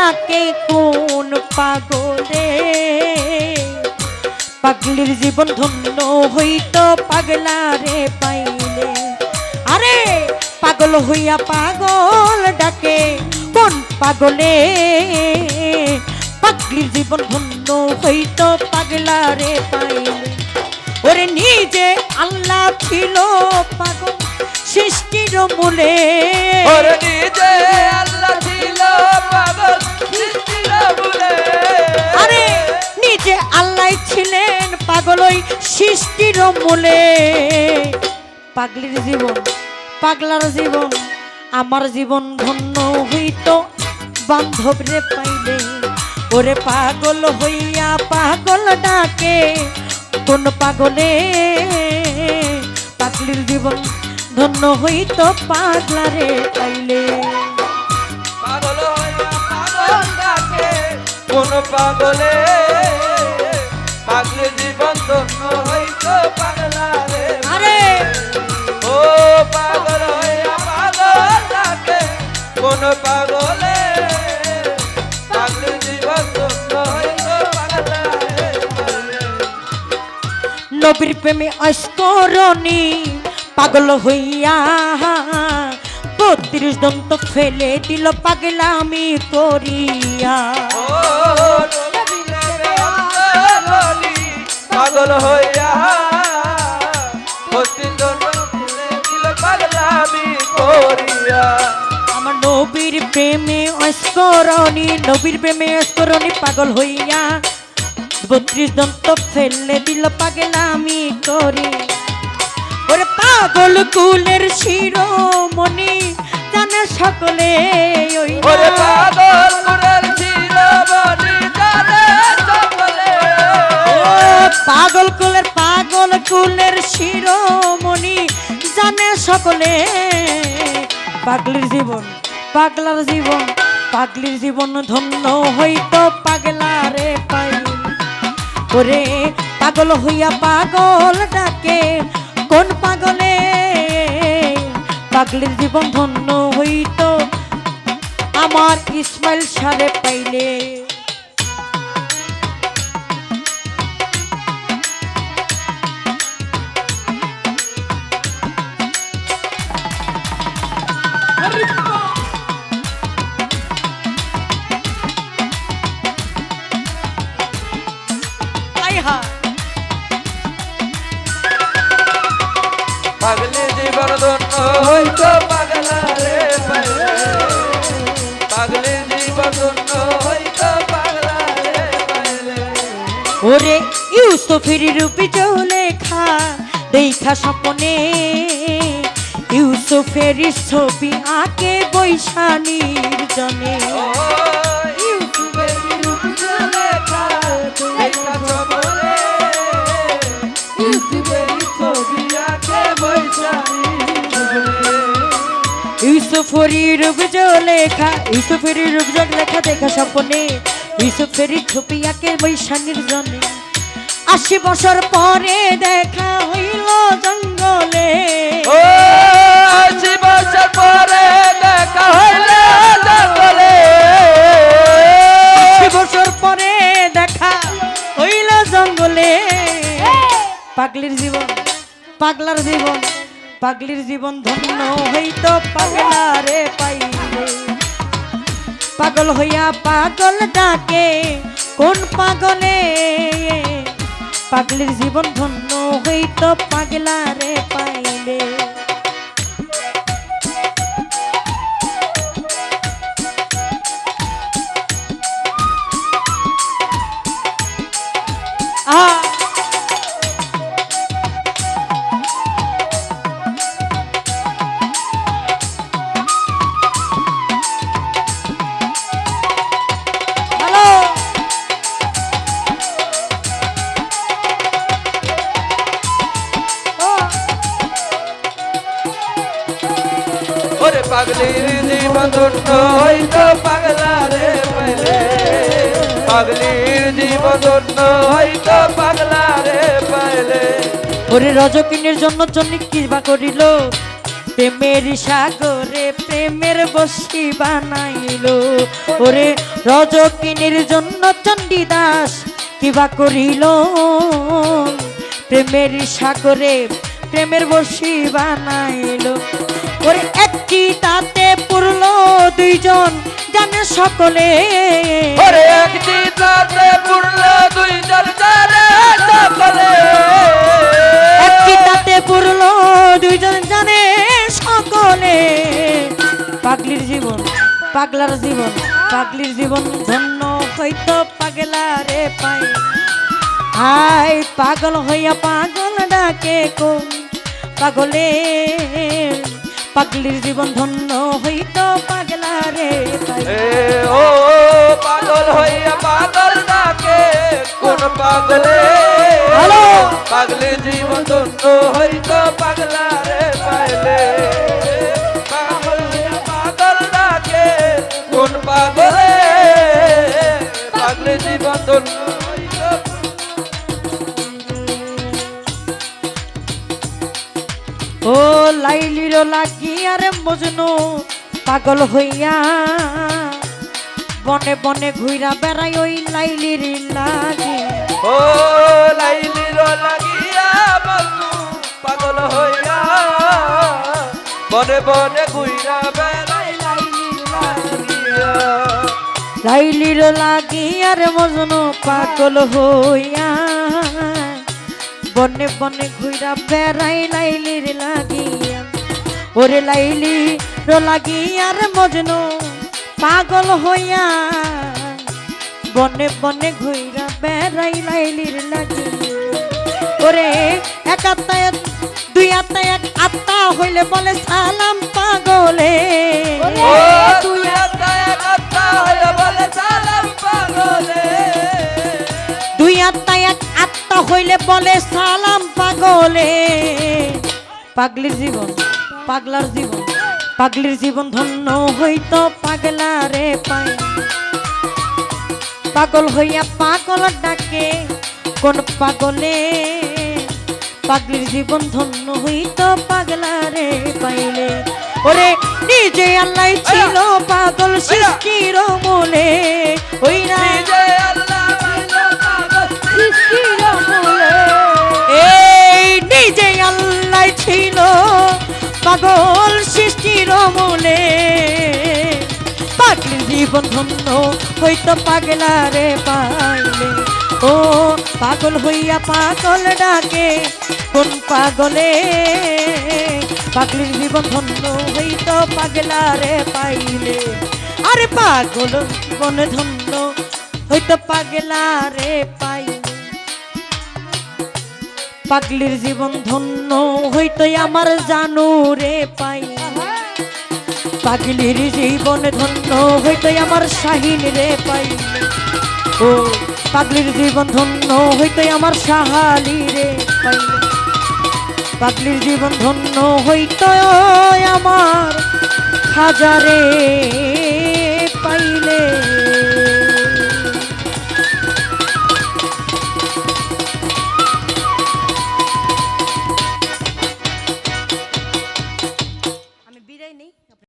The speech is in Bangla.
ডাকে কোন পাগলে, পাগলির জীবন ধন্য হইতো পাগলারে পাইলে। আরে পাগল হইয়া পাগল ডাকে কোন পাগলে, পাগলির জীবন ধন্য হইতো পাগলারে পাইলে। ওরে নিজে আল্লাহ ছিল পাগল সৃষ্টির মূলে, ওরে নিজে আল্লাহ ছিল পাগল সৃষ্টির মূলে। আরে নিজে আল্লাহ ছিলেন পাগল ওই সৃষ্টির মূলে। পাগলির জীবন পাগলার জীবন আমার জীবন ধন্য হইতো বান্ধব রে পাইলে। ওরে পাগল হইয়া পাগল ডাকে কোন পাগলে, পাগলির জীবন ধন্য হইতো পাগলারে পাইলে। পাগল হইয়া পাগল ডাকে কোন পাগলে, পাগলের জীবন ধন্য হইতো পাগলারে। আরে ও পাগল হইয়া পাগল ডাকে কোন পাগলে, পাগলের জীবন ধন্য হইতো পাগলারে। নবীর প্রেমে অস্করণী পাগল হইয়া 32 দন্ত ফেলে দিল পাগলামি করিয়া। ও পাগল হইয়া পাগলামি করিয়া। আমার নবীর প্রেমে অস্করণী, নবীর প্রেমে অস্করণী পাগল হইয়া 32 দন্ত ফেলে দিল পাগলামি করি। ওরে পাগল কুলের শিরোমণি জানে সকলে, ওরে পাগল কুলের শিরোমণি জানে সকলে। পাগল কুলের শিরোমণি জানে সকলে। পাগলির জীবন পাগলার জীবন, পাগলির জীবন ধন্য হইতো পাগলারে পাইলে। ওরে পাগল হইয়া পাগল ডাকে কোন পাগলে, পাগলির জীবন ধন্য হইতো আমার ইসমাইল সারে পাইলে। পাগলের জীবন ধন্য হইতো পাগলারে পাইলে, পাগলের জীবন ধন্য হইতো পাগলারে পাইলে। ওরে ইউসুফের রূপে লেখা দেখা স্বপ্নে, ইউসুফের ছবি আঁকে বৈশানীর জনে। ইউসুফের রূপ লেখা, ইউসুফের রূপ লেখা দেখা স্বপ্নে, ইউসুফের ছবি আঁকে বৈশানীর জনে। 80 বছর পরে দেখা হইল জঙ্গলে, ও 80 বছর পরে দেখা হইল জঙ্গলে। 80 বছর পরে দেখা হইল জঙ্গলে। পাগলির জীবন পাগলার জীবন, পাগলির জীবন ধন্য হইতো পাগলারে পাইলে। পাগল হইয়া পাগল ডাকে কোন পাগলে, পাগলির জীবন ধন্য হইতো পাগলারে পাইলে। পাগলির জীবন ধন্য হইতো পাগলারে পাইলে, পাগলির জীবন ধন্য হইতো পাগলারে পাইলে। ওরে রজকিনীর জন্য জন্য কি বা করিল, প্রেমের সাগরে প্রেমের বসি বানাইলো ওরে রজকিনীর জন্য চণ্ডীদাস কিবা করিল প্রেমের সাগরে প্রেমের বসি বানাইলো ওরে একটি তাতে পুরলো দুইজন জানে সকলে ওরে একটি তাতে পুরলো দুইজন জানে সকলে একটি তাতে পুরলো দুইজন জানে সকলে পাগলির জীবন পাগলার জীবন পাগলির জীবন ধন্য হয়তো পাগলারে পাই আয় পাগল হইয়া পাগল ডাকে কোন পাগলে পাগলির জীবন ধন্য হইতো পাগলারে পাই এ ও পাগল হইয়া পাগল ডাকে কোন পাগলে হ্যালো পাগলি জীবন ধন্য হইতো পাগলারে পাইলে পাগল হইয়া পাগল ডাকে কোন পাগলে পাগলি জীবন ধন্য হইতো ও লাইলির লাগিয়া রে মজনু পাগল হইয়া বনে বনে ঘুইরা বেড়াই ওই লাইলির লাগি ও লাইলির লাগিয়া বন্ধু পাগল হইয়া বনে বনে ঘুইরা বেড়াই লাইলির লাগিয়া লাইলির লাগিয়া রে মজনু পাগল হইয়া বনে বনে ঘুইরা বেড়াই লাইলির লাগিয়া ওরে লাইলি লাগিয়া রে মজনু পাগল হইয়া বনে বনে ঘুইরা বেড়াই লাইলির লাগিয়া ওরে এক আত্মা এক দুই আত্মা এক আত্মা হইলে বলে সালাম পাগলে ও তুই আত্মা এক আত্মা হইলে বলে সালাম পাগলে দুই আত্মা এক আত্মা হইলে বলে সালাম পাগলে পাগলির জীবন পাগলার জীবন পাগলির জীবন ধন্য হইতো পাগলারে পাই পাগল হইয়া পাগল ডাকে কোন পাগলে পাগলির জীবন ধন্য হইতো পাগলারে পাইলে ওরে নিজে আল্লাহ ছিল পাগল সৃষ্টির মূলে ওই না নিজে আল্লাহ ছিল পাগল সৃষ্টির মূলে এই নিজে আল্লাহ ছিল পাগল সৃষ্টির মূলে পাগলির জীবন ধন্য হইতো পাগলারে পাইলে ও পাগল হইয়া পাগল ডাকে কোন পাগলে পাগলির জীবন ধন্য হইতো পাগলারে পাইলে আরে পাগল জীবন ধন্য হইতো পাগলারে পাইলে পাগলির জীবন ধন্য হইতো আমার জানু রে পাই পাগলির জীবন ধন্য হইতো আমার শাহিন রে পাই ও পাগলির জীবন ধন্য হইতো আমার সাহালি রে পাই পাগলির জীবন ধন্য হইতো আমার খাজারে পাইলে